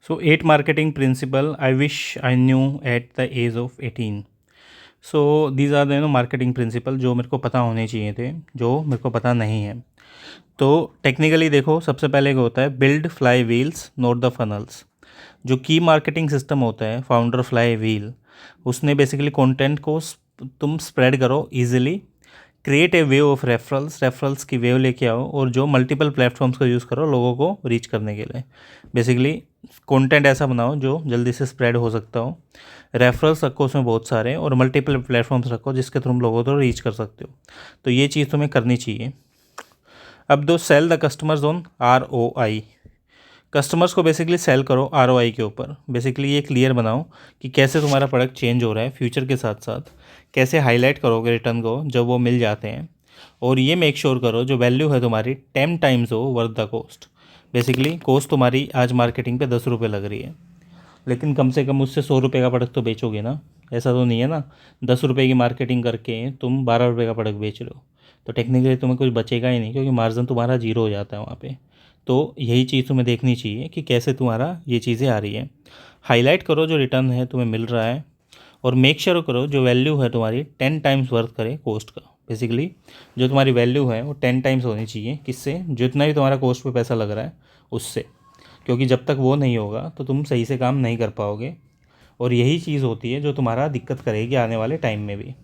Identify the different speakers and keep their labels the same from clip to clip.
Speaker 1: So, 8 marketing principle I wish I knew at the age of 18. So these are the marketing principle जो मेरे को पता होने चाहिए थे, जो मेरे को पता नहीं है। तो टेक्निकली देखो, सबसे पहले क्या होता है, build fly wheels note the funnels. जो की मार्केटिंग सिस्टम होता है फाउंडर फ्लाई व्हील, उसने बेसिकली कंटेंट को तुम स्प्रेड करो easily, create a wave of referrals की वेव लेके आओ, और जो मल्टीपल प्लेटफॉर्म्स का यूज़ करो लोगों को रीच करने के लिए। बेसिकली कंटेंट ऐसा बनाओ जो जल्दी से स्प्रेड हो सकता हो, रेफरल्स रखो उसमें बहुत सारे, और मल्टीपल प्लेटफॉर्म्स रखो जिसके थ्रू तुम लोगों को रीच कर सकते हो। तो ये चीज़ तुम्हें करनी चाहिए। अब दो sell the customers on ROI। Customers को बेसिकली सेल करो ROI के ऊपर। बेसिकली ये क्लियर बनाओ कि कैसे तुम्हारा प्रोडक्ट चेंज हो रहा है फ्यूचर के साथ साथ, कैसे हाईलाइट करोगे रिटर्न को जब वो मिल जाते हैं, और ये मेक श्योर करो जो वैल्यू है तुम्हारी 10 टाइम्स हो worth the cost. Basically cost तुम्हारी आज मार्केटिंग पे 10 रुपये लग रही है, लेकिन कम से कम उससे 100 रुपये का प्रोडक्ट तो बेचोगे ना। ऐसा तो नहीं है ना 10 रुपये की मार्केटिंग करके तुम 12 रुपये का प्रोडक्ट बेच रहे हो, तो टेक्निकली तुम्हें कुछ बचेगा ही नहीं, क्योंकि मार्जिन तुम्हारा जीरो हो जाता है वहाँ पे। तो यही चीज़ तुम्हें देखनी चाहिए कि कैसे तुम्हारा ये चीज़ें आ रही है। हाईलाइट करो जो रिटर्न है तुम्हें मिल रहा है, और मेक श्योर करो जो वैल्यू है तुम्हारी 10 टाइम्स वर्थ करे कॉस्ट का। बेसिकली जो तुम्हारी वैल्यू है वो 10 टाइम्स होनी चाहिए, किससे, जितना भी तुम्हारा कॉस्ट पे पैसा लग रहा है उससे, क्योंकि जब तक वो नहीं होगा तो तुम सही से काम नहीं कर पाओगे, और यही चीज़ होती है जो तुम्हारा दिक्कत करेगी आने वाले टाइम में भी।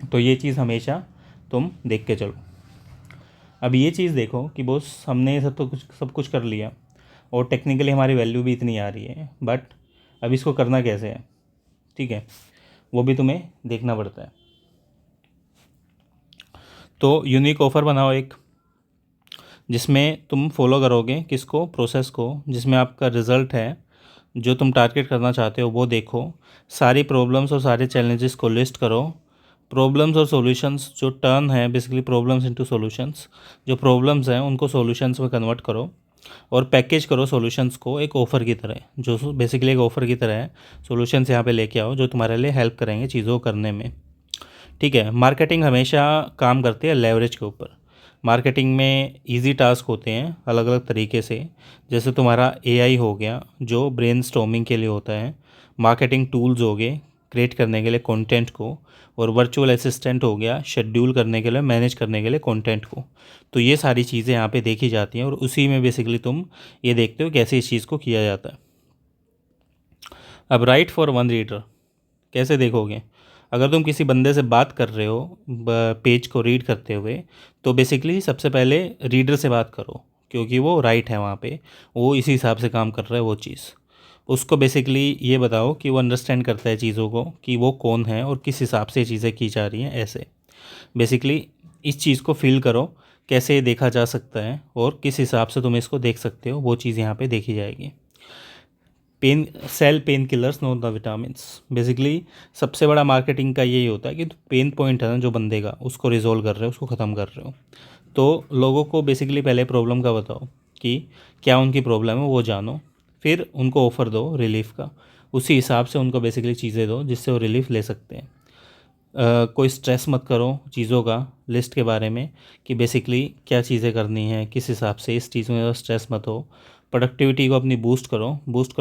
Speaker 1: तो ये चीज़ हमेशा तुम देख के चलो। अब ये चीज़ देखो कि बॉस हमने सब कुछ कर लिया, और टेक्निकली हमारी वैल्यू भी इतनी आ रही है, बट अब इसको करना कैसे है, ठीक है, वो भी तुम्हें देखना पड़ता है। तो यूनिक ऑफ़र बनाओ एक, जिसमें तुम फॉलो करोगे किसको, प्रोसेस को, जिसमें आपका रिज़ल्ट है जो तुम टारगेट करना चाहते हो वो देखो। सारी प्रॉब्लम्स और सारे चैलेंजेस को लिस्ट करो। प्रॉब्लम्स और सॉल्यूशंस जो टर्न है बेसिकली प्रॉब्लम्स इनटू सॉल्यूशंस, जो प्रॉब्लम्स हैं उनको सॉल्यूशंस में कन्वर्ट करो, और पैकेज करो सॉल्यूशंस को एक ऑफ़र की तरह, जो बेसिकली एक ऑफ़र की तरह है। सॉल्यूशंस यहाँ पे लेके आओ जो तुम्हारे लिए हेल्प करेंगे चीज़ों को करने में, ठीक है। मार्केटिंग हमेशा काम करती है लेवरेज के ऊपर। मार्केटिंग में इजी टास्क होते हैं अलग अलग तरीके से, जैसे तुम्हारा AI हो गया जो ब्रेनस्टॉर्मिंग के लिए होता है, मार्केटिंग टूल्स हो गए क्रिएट करने के लिए कंटेंट को, और वर्चुअल असिस्टेंट हो गया शेड्यूल करने के लिए, मैनेज करने के लिए कंटेंट को। तो ये सारी चीज़ें यहाँ पे देखी जाती हैं, और उसी में बेसिकली तुम ये देखते हो कैसे इस चीज़ को किया जाता है। अब राइट फॉर वन रीडर कैसे देखोगे, अगर तुम किसी बंदे से बात कर रहे हो पेज को रीड करते हुए, तो बेसिकली सबसे पहले रीडर से बात करो, क्योंकि वो राइट है वहाँ पे, वो इसी हिसाब से काम कर रहा है वो चीज़। उसको बेसिकली ये बताओ कि वो अंडरस्टैंड करता है चीज़ों को, कि वो कौन है और किस हिसाब से चीज़ें की जा रही हैं। ऐसे बेसिकली इस चीज़ को फील करो कैसे ये देखा जा सकता है, और किस हिसाब से तुम इसको देख सकते हो, वो चीज़ यहाँ पे देखी जाएगी। Pain killers not the vitamins. Basically सबसे बड़ा मार्केटिंग का यही होता है कि पेन पॉइंट है ना जो बंदे का, उसको रिजोल्व कर रहे हो, उसको ख़त्म कर रहे हो। तो लोगों को बेसिकली पहले प्रॉब्लम का बताओ कि क्या उनकी प्रॉब्लम है, वो जानो, फिर उनको ऑफ़र दो रिलीफ का, उसी हिसाब से उनको बेसिकली चीज़ें दो जिससे वो रिलीफ ले सकते हैं। कोई स्ट्रेस मत करो चीज़ों का लिस्ट के बारे में, कि बेसिकली क्या चीज़ें करनी है किस हिसाब से, इस चीज़ में स्ट्रेस मत हो। प्रोडक्टिविटी को अपनी बूस्ट करो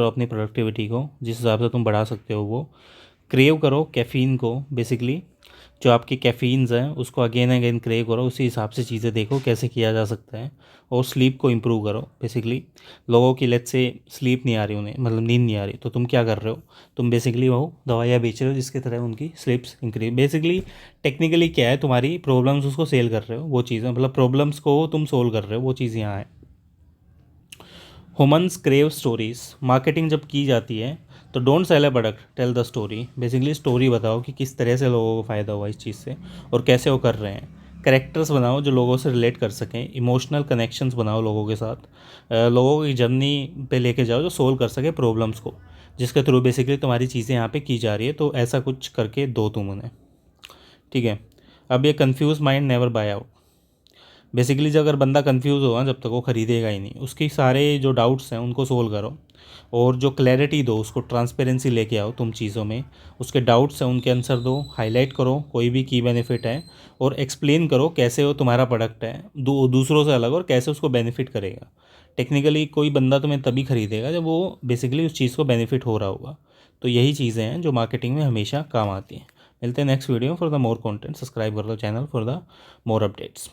Speaker 1: अपनी प्रोडक्टिविटी को जिस हिसाब से तुम बढ़ा सकते हो वो। क्रेव करो कैफ़ीन को, बेसिकली जो आपकी कैफ़ीन्स हैं उसको अगेन अगेन क्रेव करो, उसी हिसाब से चीज़ें देखो कैसे किया जा सकता है। और स्लीप को इम्प्रूव करो। बेसिकली लोगों की लेट से स्लीप नहीं आ रही, उन्हें मतलब नींद नहीं आ रही, तो तुम क्या कर रहे हो, तुम बेसिकली वो दवाइयाँ बेच रहे हो जिसकी तरह उनकी स्लीप्स इंक्रीज। बेसिकली टेक्निकली क्या है, तुम्हारी प्रॉब्लम्स उसको सेल कर रहे हो, वो चीज़ मतलब प्रॉब्लम्स को तुम सोल्व कर रहे हो, वो चीज़ यहाँ है। Humans crave stories. मार्केटिंग जब की जाती है तो don't sell a product, tell the story. Basically story बताओ कि किस तरह से लोगों को फ़ायदा हुआ इस चीज़ से, और कैसे वो कर रहे हैं। कैरेक्टर्स बनाओ जो लोगों से रिलेट कर सकें, इमोशनल कनेक्शंस बनाओ लोगों के साथ, लोगों की जर्नी पे लेके जाओ जो सोल्व कर सके प्रॉब्लम्स को, जिसके थ्रू बेसिकली तुम्हारी चीज़ें यहाँ पे की जा रही है। तो ऐसा कुछ करके दो तुम उन्हें, ठीक है। अब ये confuse mind never bye out. Basically जब अगर बंदा कंफ्यूज होगा जब तक वो ख़रीदेगा ही नहीं, उसकी सारे जो डाउट्स हैं उनको सोल्व करो, और जो क्लैरिटी दो उसको, ट्रांसपेरेंसी लेके आओ तुम चीज़ों में, उसके डाउट्स हैं उनके आंसर दो, हाईलाइट करो कोई भी की बेनिफिट है, और एक्सप्लेन करो कैसे वो तुम्हारा प्रोडक्ट है दूसरों से अलग और कैसे उसको बेनिफिट करेगा, टेक्निकली कोई बंदा तुम्हें तभी खरीदेगा जब वो बेसिकली उस चीज़ को बेनिफिट हो रहा होगा। तो यही चीज़ें हैं जो मार्केटिंग में हमेशा काम आती हैं। मिलते हैं next video for the more content. Subscribe कर दो channel for the more updates.